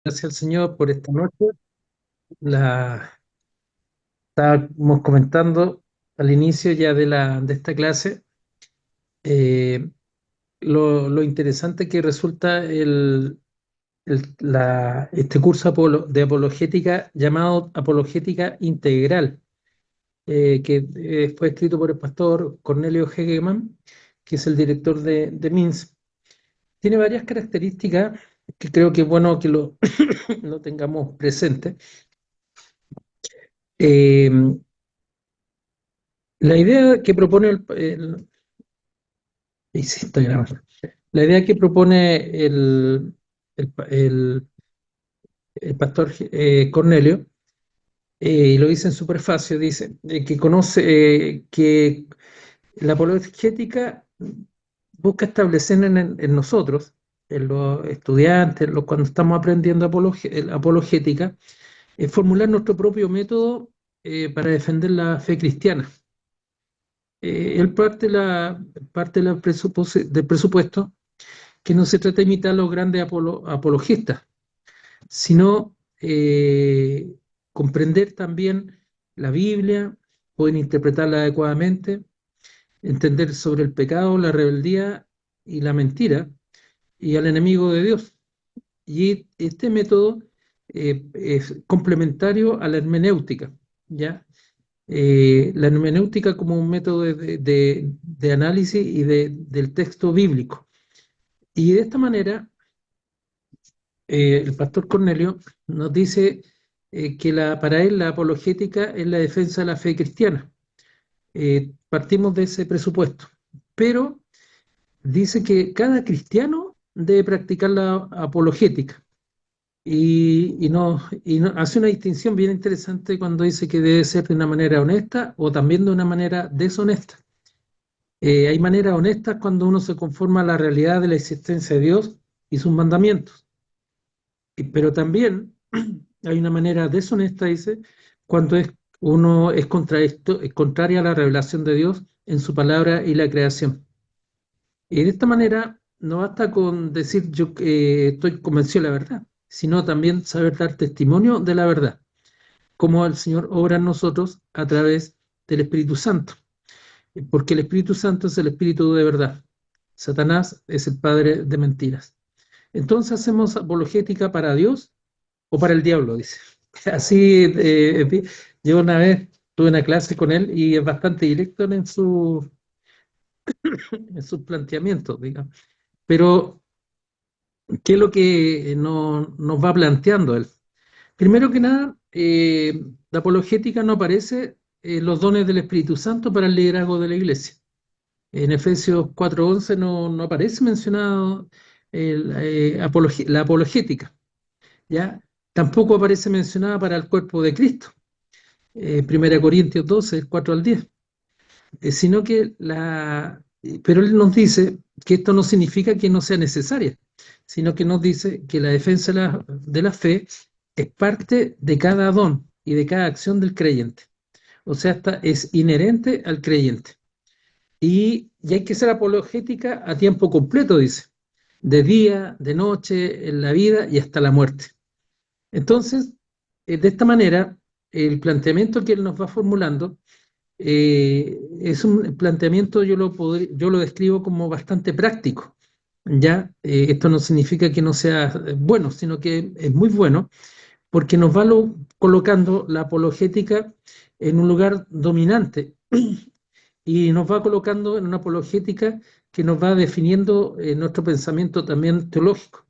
Gracias al Señor por esta noche. La estábamos comentando al inicio ya de esta clase, eh, lo interesante que resulta este curso de apologética llamado Apologética Integral, que fue escrito por el pastor Cornelio Hegemann, que es el director de MINS. Tiene varias características que creo que es bueno que lo tengamos presente. Eh, la idea que propone y sí, está grabando. La idea que propone el, el- el pastor Cornelio, y lo dice en su prefacio, dice que conoce que la apologética busca establecer en nosotros, en los estudiantes, cuando estamos aprendiendo apologética, formular nuestro propio método para defender la fe cristiana. Él parte del presupuesto que no se trata de imitar a los grandes apologistas, sino comprender también la Biblia, poder interpretarla adecuadamente, entender sobre el pecado, la rebeldía y la mentira, y al enemigo de Dios. Y este método es complementario a la hermenéutica, ¿ya? La hermenéutica como un método de análisis del texto bíblico. Y de esta manera el pastor Cornelio nos dice que para él la apologética es la defensa de la fe cristiana. Partimos de ese presupuesto, pero dice que cada cristiano debe practicar la apologética y hace una distinción bien interesante cuando dice que debe ser de una manera honesta o también de una manera deshonesta. Hay maneras honestas cuando uno se conforma a la realidad de la existencia de Dios y sus mandamientos. Pero también hay una manera deshonesta, dice, cuando uno es contraria a la revelación de Dios en su palabra y la creación. Y de esta manera no basta con decir yo estoy convencido de la verdad, sino también saber dar testimonio de la verdad, como el Señor obra en nosotros a través del Espíritu Santo, porque el Espíritu Santo es el Espíritu de verdad. Satanás es el padre de mentiras. Entonces hacemos apologética para Dios o para el diablo, dice. Así, yo una vez tuve una clase con él y es bastante directo en sus planteamientos, digamos. Pero, ¿qué es lo que nos va planteando él? Primero que nada, la apologética no aparece los dones del Espíritu Santo para el liderazgo de la iglesia. En Efesios 4:11 no aparece mencionado la apologética, ¿ya? Tampoco aparece mencionada para el cuerpo de Cristo. 1 Corintios 12, 4 al 10, sino que pero él nos dice que esto no significa que no sea necesaria, sino que nos dice que la defensa de la fe es parte de cada don y de cada acción del creyente. O sea, esta es inherente al creyente. Y hay que ser apologética a tiempo completo, dice, de día, de noche, en la vida y hasta la muerte. Entonces, de esta manera, el planteamiento que él nos va formulando es un planteamiento, yo lo describo como bastante práctico. Ya, esto no significa que no sea bueno, sino que es muy bueno porque nos va colocando la apologética en un lugar dominante y nos va colocando en una apologética que nos va definiendo nuestro pensamiento también teológico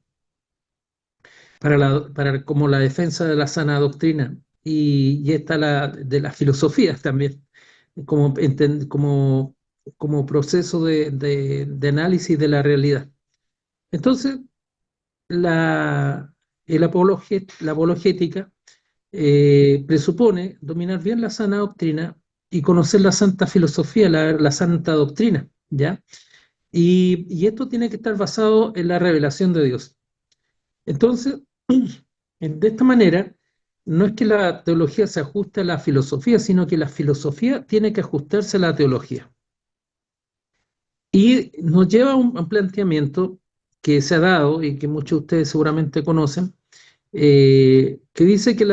como la defensa de la sana doctrina y esta de las filosofías también, como, como proceso de análisis de la realidad. Entonces, la, la apologética presupone dominar bien la sana doctrina y conocer la santa filosofía, la santa doctrina, ¿ya? Y esto tiene que estar basado en la revelación de Dios. Entonces, de esta manera, no es que la teología se ajuste a la filosofía, sino que la filosofía tiene que ajustarse a la teología. Y nos lleva a un planteamiento que se ha dado y que muchos de ustedes seguramente conocen, que dice que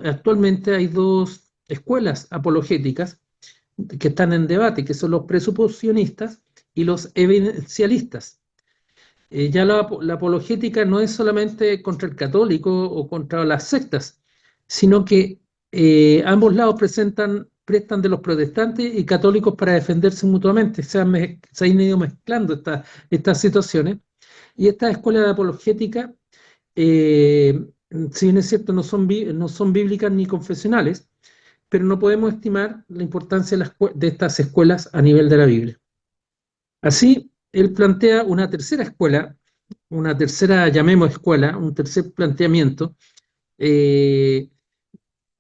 actualmente hay dos escuelas apologéticas que están en debate, que son los presuposicionistas y los evidencialistas. Ya la apologética no es solamente contra el católico o contra las sectas, sino que ambos lados prestan de los protestantes y católicos para defenderse mutuamente. Se han ido mezclando estas situaciones. Y estas escuelas de apologética, eh, si bien es cierto, no son bíblicas ni confesionales, pero no podemos estimar la importancia de estas escuelas a nivel de la Biblia. Así, él plantea una tercera escuela, una tercera, llamemos escuela, un tercer planteamiento, eh,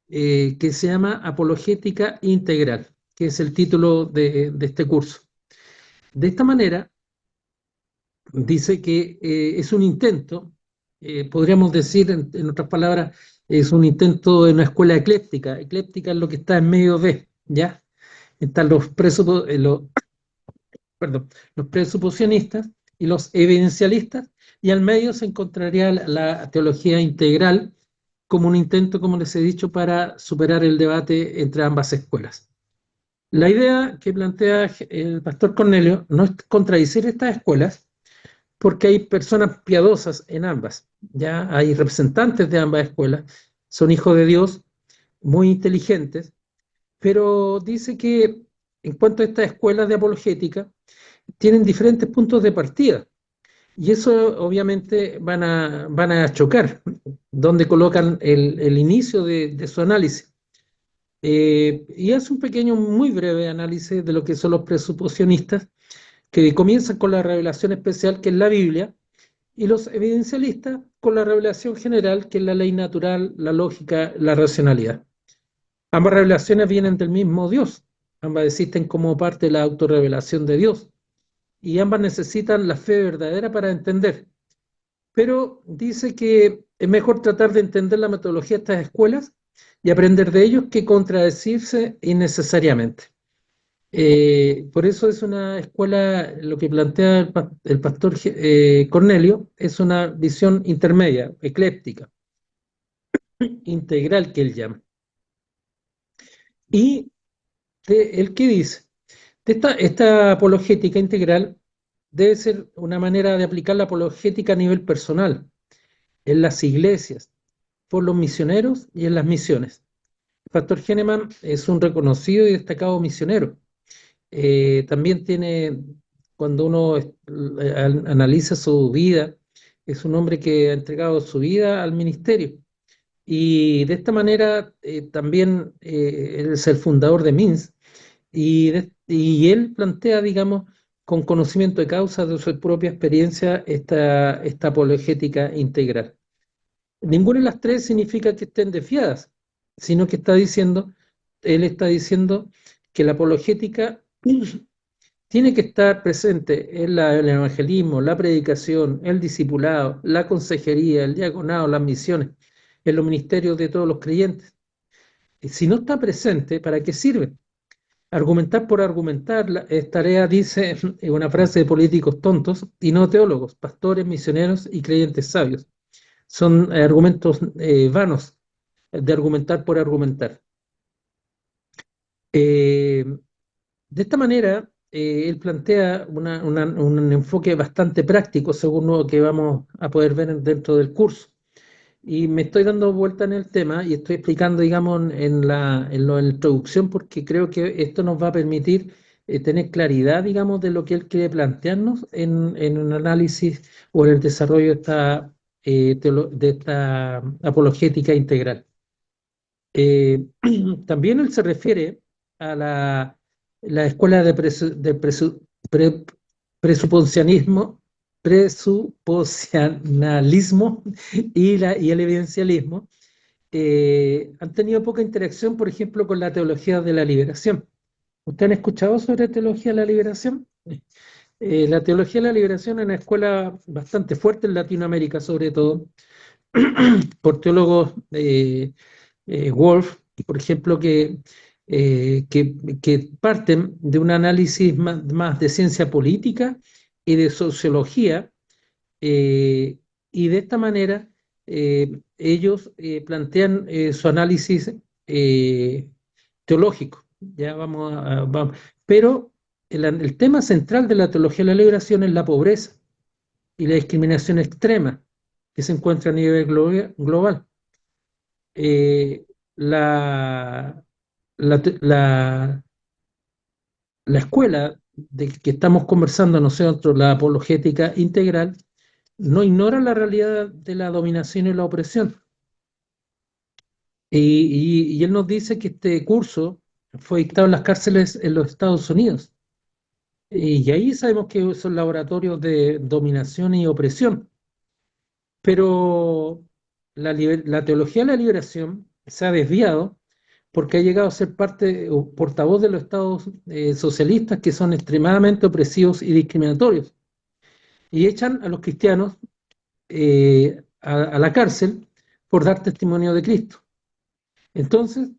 que se llama Apologética Integral, que es el título de este curso. De esta manera, dice que es un intento, podríamos decir, en otras palabras, es un intento de una escuela ecléptica. Ecléptica es lo que está en medio de, ¿ya? Están perdón, los presuposicionistas y los evidencialistas, y al medio se encontraría la teología integral como un intento, como les he dicho, para superar el debate entre ambas escuelas. La idea que plantea el pastor Cornelio no es contradecir estas escuelas, porque hay personas piadosas en ambas, ya hay representantes de ambas escuelas, son hijos de Dios, muy inteligentes, pero dice que en cuanto a estas escuelas de apologética, tienen diferentes puntos de partida. Y eso obviamente van a chocar, donde colocan el inicio de su análisis. Y hace un pequeño, muy breve análisis de lo que son los presuposicionistas, que comienzan con la revelación especial, que es la Biblia, y los evidencialistas con la revelación general, que es la ley natural, la lógica, la racionalidad. Ambas revelaciones vienen del mismo Dios, ambas existen como parte de la autorrevelación de Dios, y ambas necesitan la fe verdadera para entender. Pero dice que es mejor tratar de entender la metodología de estas escuelas y aprender de ellos que contradecirse innecesariamente. Por eso es una escuela, lo que plantea el pastor Cornelio, es una visión intermedia, ecléptica, integral que él llama. Y él qué dice, esta apologética integral debe ser una manera de aplicar la apologética a nivel personal, en las iglesias, por los misioneros y en las misiones. El pastor Henneman es un reconocido y destacado misionero. También tiene, cuando uno analiza su vida, es un hombre que ha entregado su vida al ministerio. Y de esta manera también él es el fundador de MINS y él plantea, digamos, con conocimiento de causa de su propia experiencia, esta apologética integral. Ninguna de las tres significa que estén desviadas, sino que él está diciendo que la apologética tiene que estar presente en el evangelismo, la predicación, el discipulado, la consejería, el diaconado, las misiones, en los ministerios de todos los creyentes. Y si no está presente, ¿para qué sirve? Argumentar por argumentar es tarea, dice una frase de políticos tontos y no teólogos, pastores, misioneros y creyentes sabios. Son argumentos vanos de argumentar por argumentar. Eh, de esta manera, él plantea un enfoque bastante práctico, según lo que vamos a poder ver dentro del curso. Y me estoy dando vuelta en el tema y estoy explicando, digamos, en la introducción, porque creo que esto nos va a permitir tener claridad, digamos, de lo que él quiere plantearnos en un análisis o en el desarrollo de esta apologética integral. También él se refiere a la escuela de presuposicionismo, presuposicionalismo y el evidencialismo. Han tenido poca interacción, por ejemplo, con la teología de la liberación. ¿Ustedes han escuchado sobre teología de la liberación? La teología de la liberación es una escuela bastante fuerte en Latinoamérica, sobre todo, por teólogos Wolf, por ejemplo, que parten de un análisis más de ciencia política y de sociología, y de esta manera ellos plantean su análisis eh, teológico. Ya pero el tema central de la teología de la liberación es la pobreza y la discriminación extrema que se encuentra a nivel global. Eh, la, la, la escuela de que estamos conversando nosotros, la apologética integral, no ignora la realidad de la dominación y la opresión. Y él nos dice que este curso fue dictado en las cárceles en los Estados Unidos. Y ahí sabemos que son laboratorios de dominación y opresión. Pero la teología de la liberación se ha desviado porque ha llegado a ser parte o portavoz de los estados socialistas que son extremadamente opresivos y discriminatorios. Y echan a los cristianos a la cárcel por dar testimonio de Cristo. Entonces,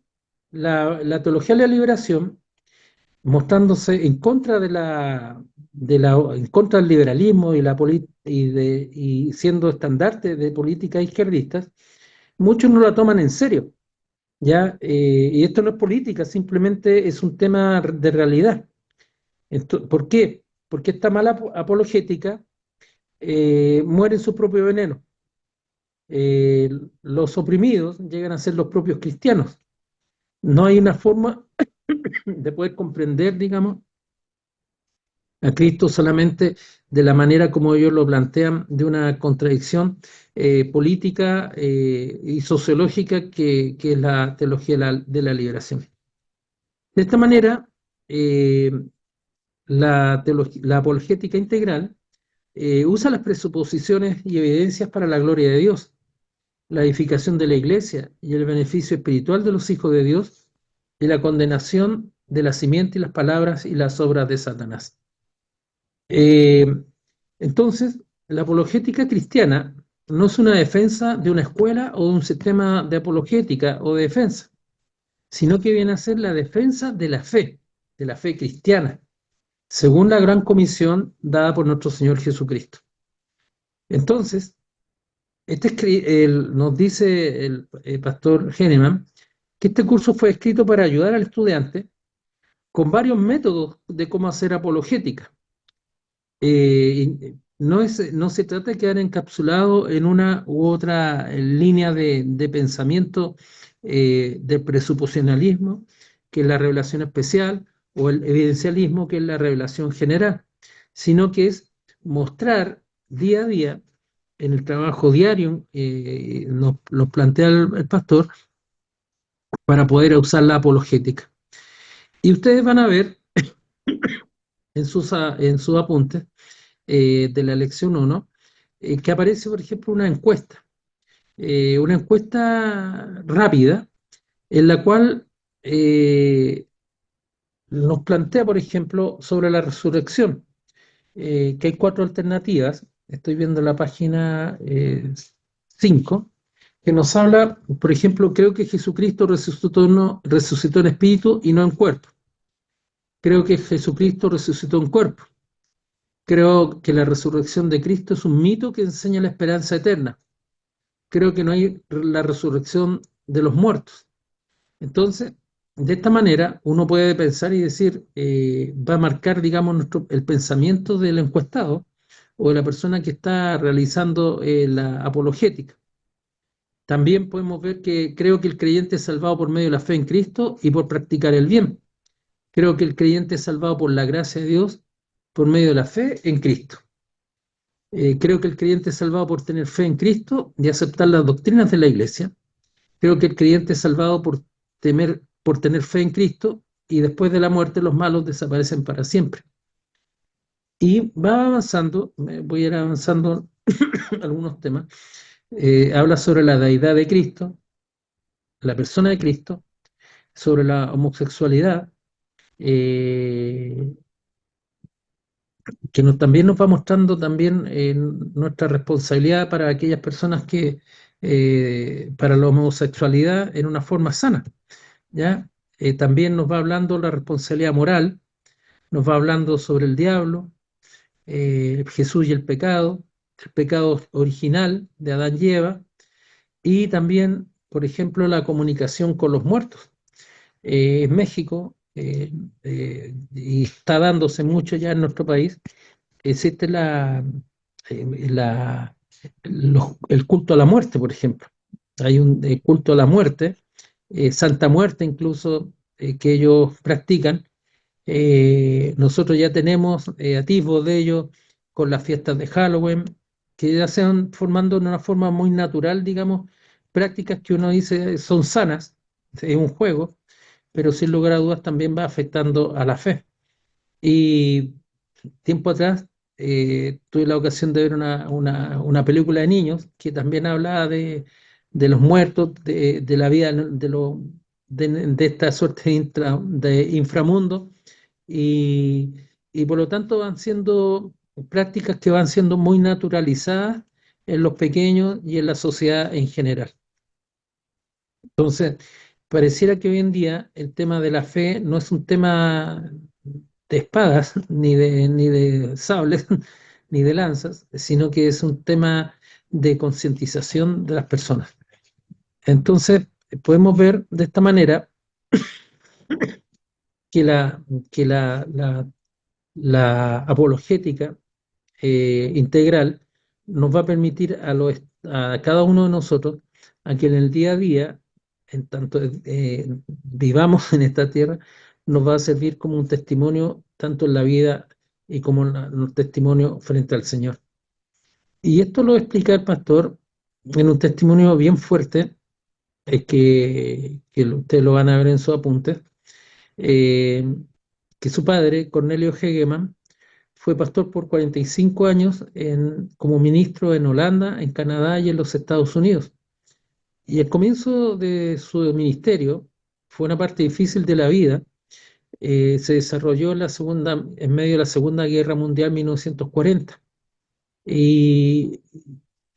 la teología de la liberación, mostrándose en contra en contra del liberalismo y siendo estandarte de políticas izquierdistas, muchos no la toman en serio, ¿ya? Y esto no es política, simplemente es un tema de realidad. ¿Por qué? Porque esta mala apologética muere en su propio veneno. Eh, los oprimidos llegan a ser los propios cristianos. No hay una forma de poder comprender, digamos, a Cristo solamente de la manera como ellos lo plantean, de una contradicción política y sociológica que es la teología de la liberación. De esta manera, eh, la apologética integral usa las presuposiciones y evidencias para la gloria de Dios, la edificación de la iglesia y el beneficio espiritual de los hijos de Dios y la condenación de la simiente y las palabras y las obras de Satanás. Eh, entonces, la apologética cristiana no es una defensa de una escuela o de un sistema de apologética o de defensa, sino que viene a ser la defensa de la fe cristiana, según la gran comisión dada por nuestro Señor Jesucristo. Entonces, nos dice el pastor Henneman que este curso fue escrito para ayudar al estudiante con varios métodos de cómo hacer apologética. No se trata de quedar encapsulado en una u otra línea de pensamiento del presuposicionalismo, que es la revelación especial, o el evidencialismo, que es la revelación general, sino que es mostrar día a día, en el trabajo diario, nos plantea el pastor, para poder usar la apologética. Y ustedes van a ver en sus apuntes de la lección 1, que aparece, por ejemplo, una encuesta rápida, en la cual nos plantea, por ejemplo, sobre la resurrección, que hay cuatro alternativas. Estoy viendo la página 5, que nos habla, por ejemplo, creo que Jesucristo resucitó en espíritu y no en cuerpo. Creo que Jesucristo resucitó en cuerpo. Creo que la resurrección de Cristo es un mito que enseña la esperanza eterna. Creo que no hay la resurrección de los muertos. Entonces, de esta manera, uno puede pensar y decir, va a marcar, digamos, el pensamiento del encuestado o de la persona que está realizando la apologética. También podemos ver que creo que el creyente es salvado por medio de la fe en Cristo y por practicar el bien. Creo que el creyente es salvado por la gracia de Dios por medio de la fe en Cristo. Creo que el creyente es salvado por tener fe en Cristo y aceptar las doctrinas de la Iglesia. Creo que el creyente es salvado por tener fe en Cristo y después de la muerte los malos desaparecen para siempre. Y va avanzando, voy a ir avanzando algunos temas. Habla sobre la deidad de Cristo, la persona de Cristo, sobre la homosexualidad, eh, que también nos va mostrando también nuestra responsabilidad para aquellas personas para la homosexualidad en una forma sana, ¿ya? También nos va hablando la responsabilidad moral, nos va hablando sobre el diablo, Jesús y el pecado, el pecado original de Adán y Eva, y también, por ejemplo, la comunicación con los muertos. En México, y está dándose mucho ya en nuestro país, existe la- el culto a la muerte, por ejemplo. Hay un culto a la muerte, Santa Muerte incluso, que ellos practican. Nosotros ya tenemos atisbos de ello con las fiestas de Halloween, que ya se van formando de una forma muy natural, digamos, prácticas que uno dice son sanas, es un juego, pero sin lugar a dudas también va afectando a la fe. Y tiempo atrás tuve la ocasión de ver una película de niños que también hablaba de los muertos, de la vida, de esta suerte de inframundo, y, y por lo tanto van siendo prácticas que van siendo muy naturalizadas en los pequeños y en la sociedad en general. Entonces, pareciera que hoy en día el tema de la fe no es un tema de espadas, ni de sables, ni de lanzas, sino que es un tema de concientización de las personas. Entonces, podemos ver de esta manera que la apologética integral nos va a permitir a cada uno de nosotros a que en el día a día, en tanto vivamos en esta tierra, nos va a servir como un testimonio tanto en la vida y como un testimonio frente al Señor. Y esto lo explica el pastor en un testimonio bien fuerte, que ustedes lo van a ver en su apunte, eh, que su padre, Cornelio Hegeman, fue pastor por 45 años como ministro en Holanda, en Canadá y en los Estados Unidos. Y el comienzo de su ministerio fue una parte difícil de la vida. Se desarrolló en medio de la Segunda Guerra Mundial 1940. Y,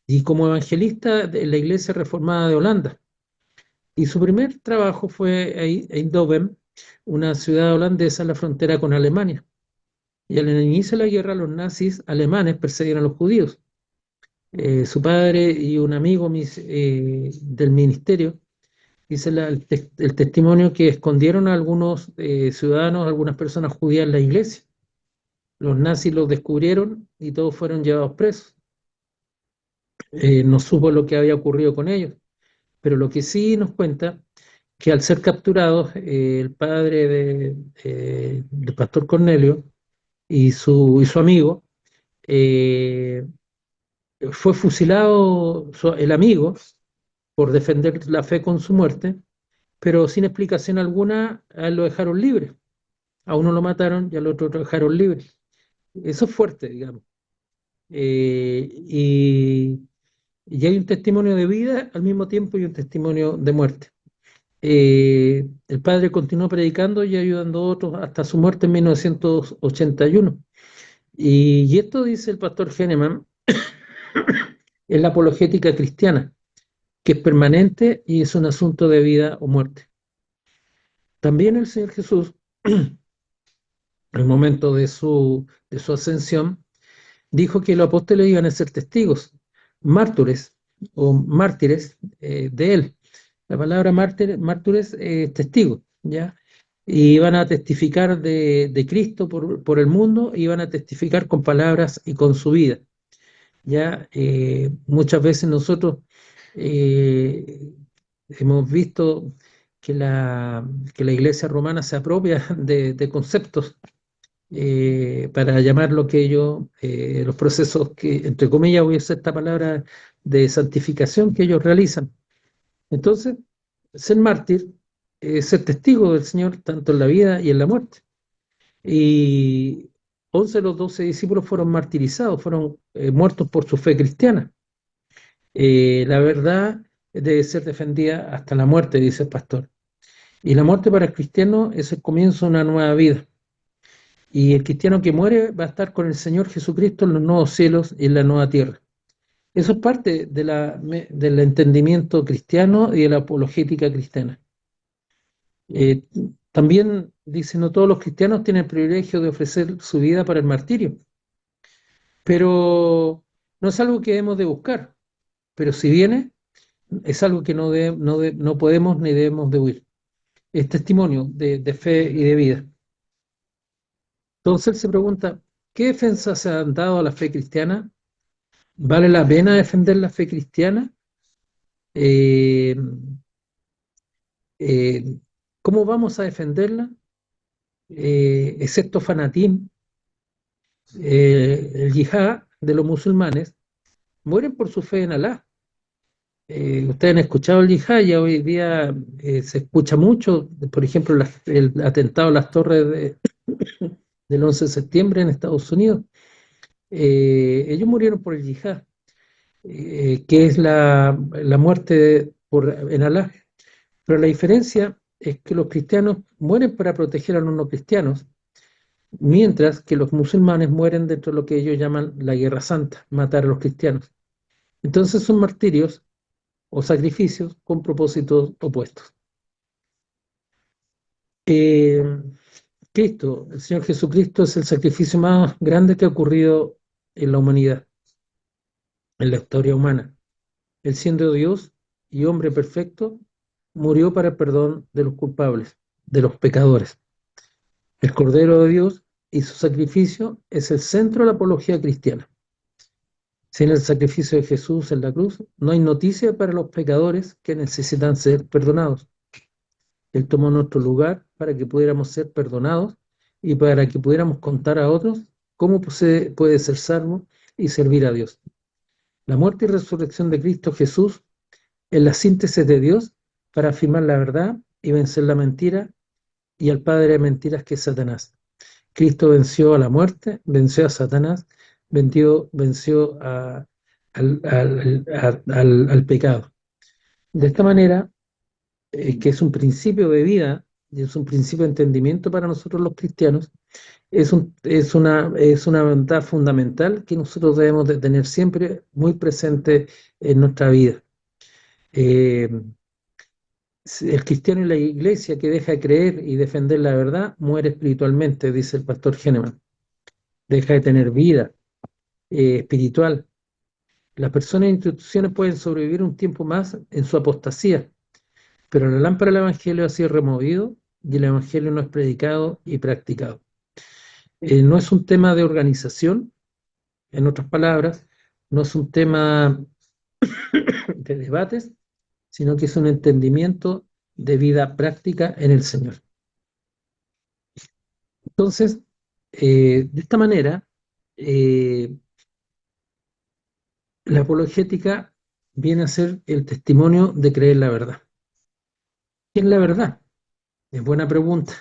y como evangelista de la Iglesia Reformada de Holanda. Y su primer trabajo fue en Eindhoven, una ciudad holandesa en la frontera con Alemania. Y al inicio de la guerra, los nazis alemanes perseguían a los judíos. Su padre y un amigo del ministerio dice el testimonio que escondieron a algunos ciudadanos, algunas personas judías en la iglesia. Los nazis los descubrieron y todos fueron llevados presos. No supo lo que había ocurrido con ellos, pero lo que sí nos cuenta que al ser capturados, el padre del pastor Cornelio y su amigo, eh, fue fusilado el amigo por defender la fe con su muerte, pero sin explicación alguna, a él lo dejaron libre. A uno lo mataron y al otro lo dejaron libre. Eso es fuerte, digamos. Y, y hay un testimonio de vida al mismo tiempo y un testimonio de muerte. El padre continuó predicando y ayudando a otros hasta su muerte en 1981. Y esto, dice el pastor Henneman, es la apologética cristiana, que es permanente y es un asunto de vida o muerte. También el Señor Jesús, en el momento de su ascensión, dijo que los apóstoles iban a ser testigos, mártires o mártires de él. La palabra mártires es testigo, ¿ya? Y iban a testificar de Cristo por el mundo, y iban a testificar con palabras y con su vida. Ya muchas veces nosotros eh, hemos visto que la Iglesia romana se apropia de conceptos para llamar lo que ellos, los procesos que, entre comillas, voy a usar esta palabra de santificación que ellos realizan. Entonces, ser mártir es ser testigo del Señor tanto en la vida y en la muerte. Y 11 de los 12 discípulos fueron martirizados, fueron muertos por su fe cristiana. La verdad debe ser defendida hasta la muerte, dice el pastor. Y la muerte para el cristiano es el comienzo de una nueva vida. Y el cristiano que muere va a estar con el Señor Jesucristo en los nuevos cielos y en la nueva tierra. Eso es parte del entendimiento cristiano y de la apologética cristiana. Eh, También dice, no todos los cristianos tienen el privilegio de ofrecer su vida para el martirio, pero No es algo que debemos de buscar, pero si viene, es algo que no podemos ni debemos de huir. Es testimonio de fe y de vida. Entonces él se pregunta, ¿qué defensa se han dado a la fe cristiana? ¿Vale la pena defender la fe cristiana? Eh, eh, ¿Cómo vamos a defenderla? Excepto fanatismo, el yihad de los musulmanes mueren por su fe en Alá. Ustedes han escuchado el yihad, ya hoy día se escucha mucho, por ejemplo, el atentado a las torres del 11 de septiembre en Estados Unidos. Ellos murieron por el yihad, que es la muerte en Alá. Pero la diferencia es que los cristianos mueren para proteger a los no cristianos, mientras que los musulmanes mueren dentro de lo que ellos llaman la guerra santa, matar a los cristianos. Entonces son martirios o sacrificios con propósitos opuestos. Eh, Cristo, el Señor Jesucristo, es el sacrificio más grande que ha ocurrido en la humanidad, en la historia humana. Él, siendo Dios y hombre perfecto, murió para el perdón de los culpables, de los pecadores. El Cordero de Dios y su sacrificio es el centro de la apología cristiana. Sin el sacrificio de Jesús en la cruz, no hay noticia para los pecadores que necesitan ser perdonados. Él tomó nuestro lugar para que pudiéramos ser perdonados y para que pudiéramos contar a otros cómo se puede ser salvo y servir a Dios. La muerte y resurrección de Cristo Jesús es la síntesis de Dios para afirmar la verdad y vencer la mentira y al padre de mentiras que es Satanás. Cristo venció a la muerte, venció a Satanás, venció al pecado. De esta manera, que es un principio de vida y es un principio de entendimiento para nosotros los cristianos, es una verdad fundamental que nosotros debemos de tener siempre muy presente en nuestra vida. Eh, el cristiano y la iglesia que deja de creer y defender la verdad muere espiritualmente, dice el pastor Hahnemann. Deja de tener vida espiritual. Las personas e instituciones pueden sobrevivir un tiempo más en su apostasía, pero la lámpara del Evangelio ha sido removido y el Evangelio no es predicado y practicado. No es un tema de organización, en otras palabras, no es un tema de debates, sino que es un entendimiento de vida práctica en el Señor. Entonces, de esta manera, eh, la apologética viene a ser el testimonio de creer la verdad. ¿Qué es la verdad? Es buena pregunta.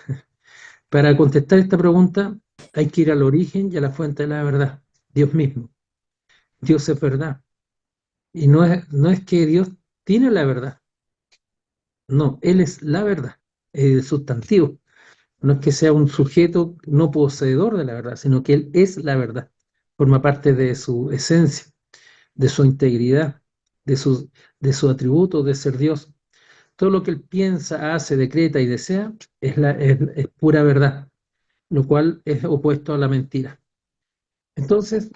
Para contestar esta pregunta hay que ir al origen y a la fuente de la verdad, Dios mismo. Dios es verdad. Y no es que Dios tiene la verdad, no, Él es la verdad, el sustantivo. No es que sea un sujeto no poseedor de la verdad, sino que Él es la verdad. Forma parte de su esencia, de su integridad, de de su atributo de ser Dios. Todo lo que Él piensa, hace, decreta y desea es pura verdad, lo cual es opuesto a la mentira. Entonces,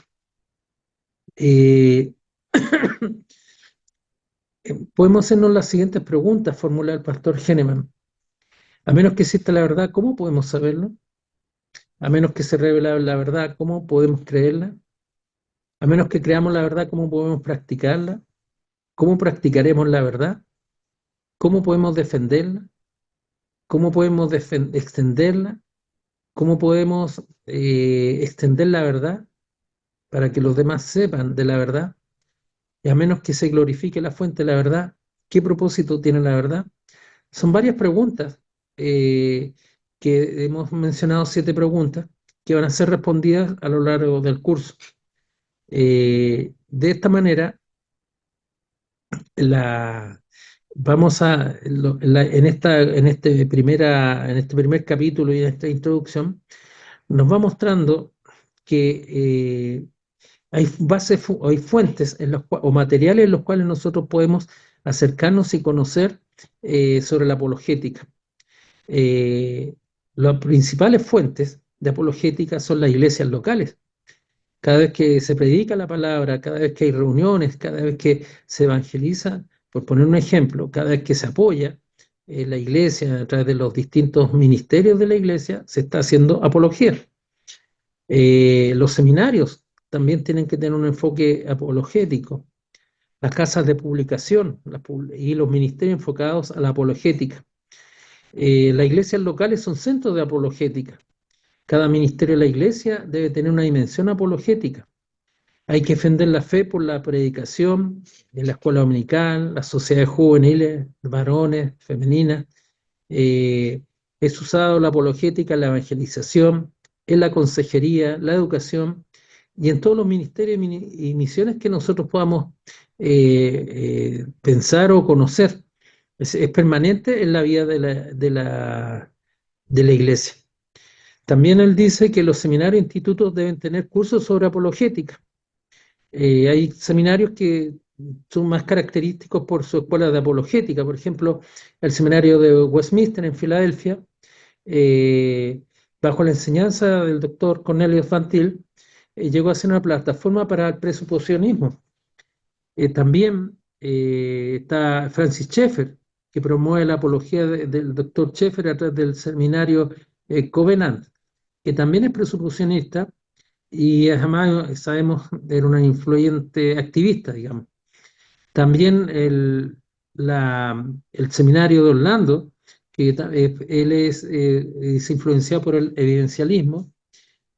eh, podemos hacernos las siguientes preguntas, formula el pastor Hahnemann. A menos que exista la verdad, ¿cómo podemos saberlo? A menos que se revele la verdad, ¿cómo podemos creerla? A menos que creamos la verdad, ¿cómo podemos practicarla? ¿Cómo practicaremos la verdad? ¿Cómo podemos defenderla? ¿Cómo podemos extenderla? ¿Cómo podemos extender la verdad para que los demás sepan de la verdad? Y a menos que se glorifique la fuente de la verdad, ¿qué propósito tiene la verdad? Son varias preguntas eh, que hemos mencionado, 7 preguntas, que van a ser respondidas a lo largo del curso. De esta manera, la, vamos a, en este primer capítulo y en esta introducción, nos va mostrando que hay hay fuentes o materiales en los cuales nosotros podemos acercarnos y conocer sobre la apologética. Las principales fuentes de apologética son las iglesias locales. Cada vez que se predica la palabra, cada vez que hay reuniones, cada vez que se evangeliza, por poner un ejemplo, cada vez que se apoya la iglesia a través de los distintos ministerios de la iglesia, se está haciendo apología. Los seminarios también tienen que tener un enfoque apologético. Las casas de publicación y los ministerios enfocados a la apologética. Las iglesias locales son centros de apologética. Cada ministerio de la iglesia debe tener una dimensión apologética. Hay que defender la fe por la predicación en la escuela dominical, las sociedades juveniles, varones, femeninas. Eh, es usado la apologética en la evangelización, en la consejería, la educación y en todos los ministerios y misiones que nosotros podamos pensar o conocer. Es permanente en la vida de la iglesia. También él dice que los seminarios e institutos deben tener cursos sobre apologética. Hay seminarios que son más característicos por su escuela de apologética. Por ejemplo, el seminario de Westminster en Filadelfia, eh, bajo la enseñanza del doctor Cornelius Van Til, llegó a ser una plataforma para el presuposicionismo. También está Francis Schaeffer, que promueve la apología del doctor Schaeffer a través del seminario Covenant, que también es presuposicionista y además sabemos era una influyente activista, digamos. También el seminario de Orlando, que él es influenciado por el evidencialismo,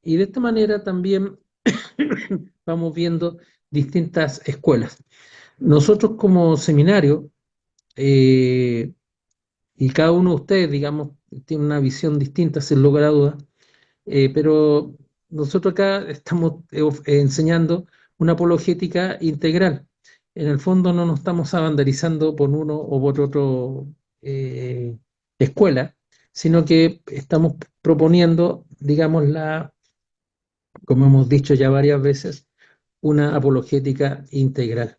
y de esta manera también vamos viendo distintas escuelas. Nosotros como seminario, y cada uno de ustedes, digamos, tiene una visión distinta, sin lugar a dudas, pero nosotros acá estamos enseñando una apologética integral. En el fondo no nos estamos evangelizando por uno o por otro eh, escuela, sino que estamos proponiendo, digamos, como hemos dicho ya varias veces, una apologética integral.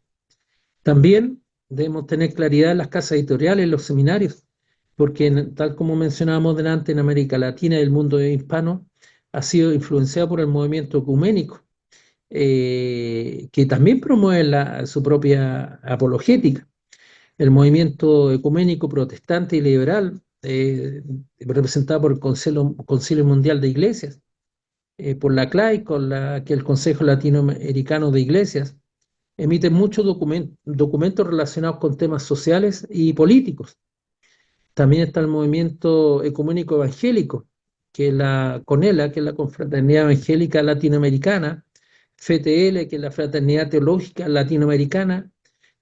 También debemos tener claridad en las casas editoriales, en los seminarios, porque tal como mencionábamos delante, en América Latina y el mundo hispano ha sido influenciado por el movimiento ecuménico, que también promueve su propia apologética. El movimiento ecuménico protestante y liberal, representado por el Concilio Mundial de Iglesias, por la CLAI, que es el Consejo Latinoamericano de Iglesias, emite muchos documentos relacionados con temas sociales y políticos. También está el movimiento ecuménico evangélico, que es la CONELA, que es la Confraternidad Evangélica Latinoamericana, FTL, que es la Fraternidad Teológica Latinoamericana,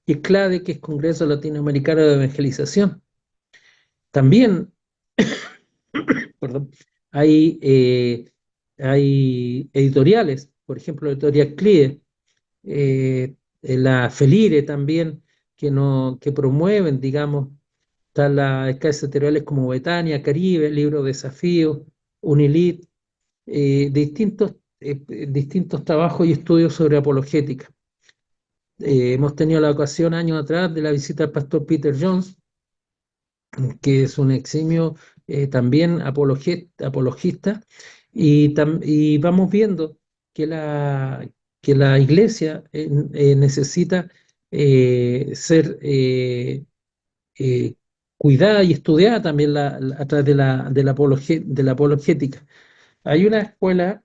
y CLADE, que es Congreso Latinoamericano de Evangelización. También, perdón, hay editoriales, por ejemplo, la editorial CLIE, la FELIRE también, que promueven, digamos, están las escalas editoriales como Betania, Caribe, Libro Desafío, Unilit, distintos trabajos y estudios sobre apologética. Hemos tenido la ocasión años atrás de la visita al pastor Peter Jones, que es un eximio también apologista, y vamos viendo que la iglesia necesita ser cuidada y estudiada también a través de la apologética. Hay una escuela,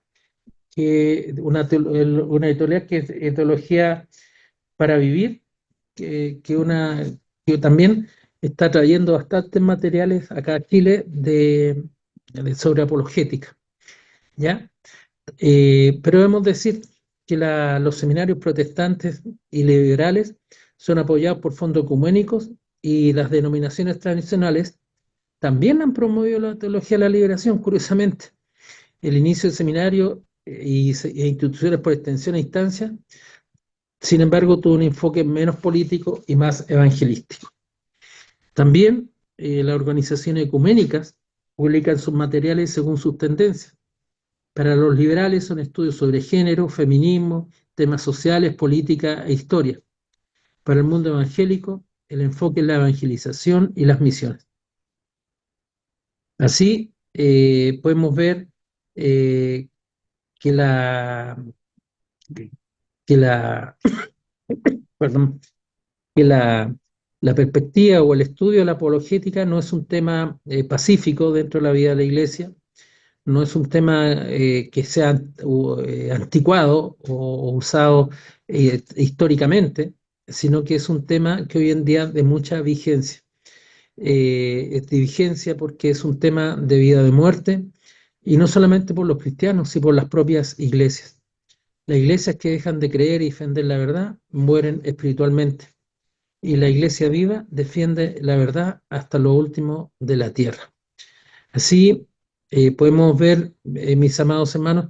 una editorial que es Teología para Vivir, que también está trayendo bastantes materiales acá a Chile sobre apologética, ¿ya? Pero debemos decir que los seminarios protestantes y liberales son apoyados por fondos ecuménicos y las denominaciones tradicionales también han promovido la teología de la liberación, curiosamente. El inicio del seminario e instituciones por extensión a instancia, sin embargo, tuvo un enfoque menos político y más evangelístico. También las organizaciones ecuménicas publican sus materiales según sus tendencias. Para los liberales son estudios sobre género, feminismo, temas sociales, política e historia. Para el mundo evangélico, el enfoque es la evangelización y las misiones. Así podemos ver eh, que que la, perdón, que la perspectiva o el estudio de la apologética no es un tema pacífico dentro de la vida de la iglesia, no es un tema que sea anticuado o usado históricamente, sino que es un tema que hoy en día de mucha vigencia. Es de vigencia porque es un tema de vida o de muerte, y no solamente por los cristianos, sino por las propias iglesias. Las iglesias que dejan de creer y defender la verdad mueren espiritualmente, y la iglesia viva defiende la verdad hasta lo último de la tierra. Así podemos ver, mis amados hermanos,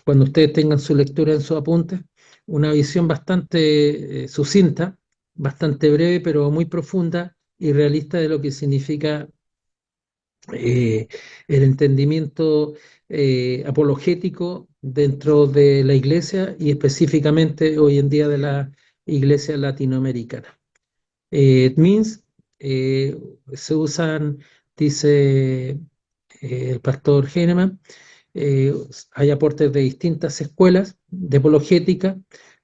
cuando ustedes tengan su lectura en sus apuntes, una visión bastante sucinta, bastante breve, pero muy profunda y realista de lo que significa eh, el entendimiento apologético dentro de la iglesia y específicamente hoy en día de la iglesia latinoamericana. It means, eh, se usan, dice el pastor Heinemann, eh, hay aportes de distintas escuelas de apologética,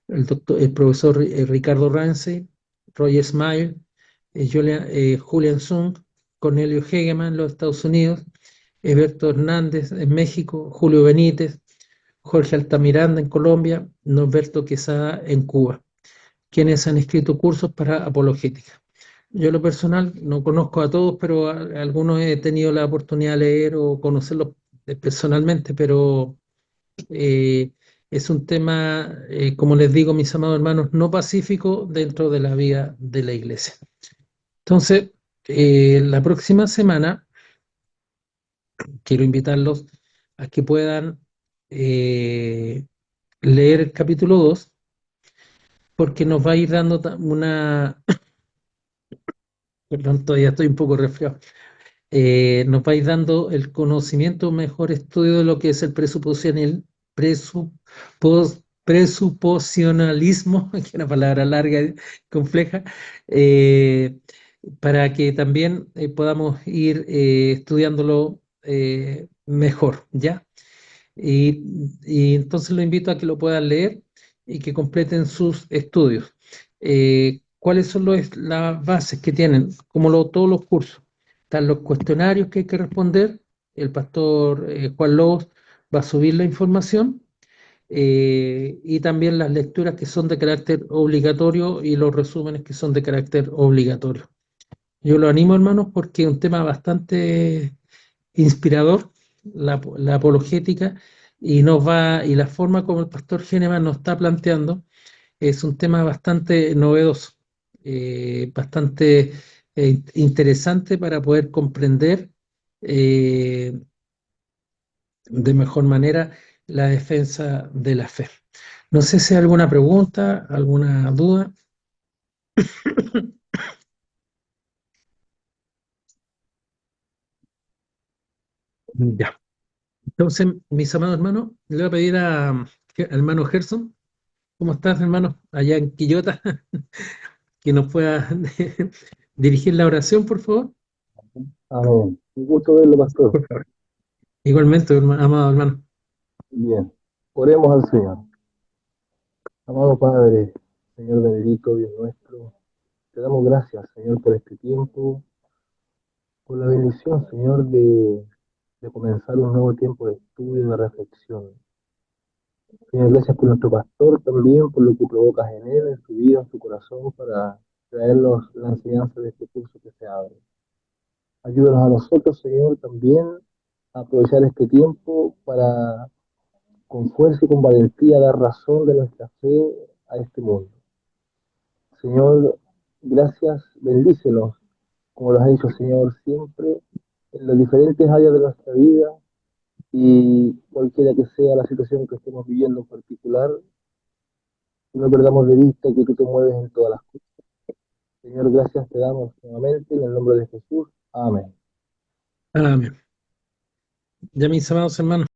el profesor Ricardo Ramsey, Roger Smile, Julian Sung, Cornelio Hegeman en los Estados Unidos, Eberto Hernández en México, Julio Benítez, Jorge Altamiranda en Colombia, Norberto Quesada en Cuba, quienes han escrito cursos para apologética. Yo en lo personal no conozco a todos, pero algunos he tenido la oportunidad de leer o conocerlos personalmente, pero eh, es un tema, como les digo, mis amados hermanos, no pacífico dentro de la vida de la iglesia. Entonces, la próxima semana quiero invitarlos a que puedan leer el capítulo 2, porque nos va a ir dando una, perdón, todavía estoy un poco resfriado, nos va a ir dando el conocimiento, un mejor estudio de lo que es el presuposicionalismo, que es una palabra larga y compleja, eh, para que también podamos ir estudiándolo mejor, ¿ya? Y entonces lo invito a que lo puedan leer y que completen sus estudios. ¿Cuáles son las bases que tienen? Como todos los cursos. Están los cuestionarios que hay que responder. El pastor Juan Lobos va a subir la información, y también las lecturas que son de carácter obligatorio y los resúmenes que son de carácter obligatorio. Yo lo animo, hermanos, porque es un tema bastante inspirador, la apologética, y la forma como el pastor Géneman nos está planteando es un tema bastante novedoso, bastante interesante para poder comprender eh, de mejor manera la defensa de la fe. No sé si hay alguna pregunta, alguna duda. Ya. Entonces, mis amados hermanos, le voy a pedir al hermano Gerson, ¿cómo estás, hermano? Allá en Quillota, que nos pueda dirigir la oración, por favor. Amén. Un gusto verlo, pastor. Por favor. Igualmente, amado hermano. Bien. Oremos al Señor. Amado Padre, Señor bendito, Dios nuestro, te damos gracias, Señor, por este tiempo, por la bendición, Señor, de comenzar un nuevo tiempo de estudio y de reflexión. Señor, gracias por nuestro pastor también, por lo que provocas en él, en su vida, en su corazón, para traernos la enseñanza de este curso que se abre. Ayúdanos a nosotros, Señor, también a aprovechar este tiempo para con fuerza y con valentía dar razón de nuestra fe a este mundo. Señor, gracias, bendícenos, como lo has dicho, Señor, siempre en las diferentes áreas de nuestra vida y cualquiera que sea la situación que estemos viviendo en particular, que no perdamos de vista que tú te mueves en todas las cosas. Señor, gracias te damos nuevamente en el nombre de Jesús. Amén. Amén. Ya, mis amados hermanos.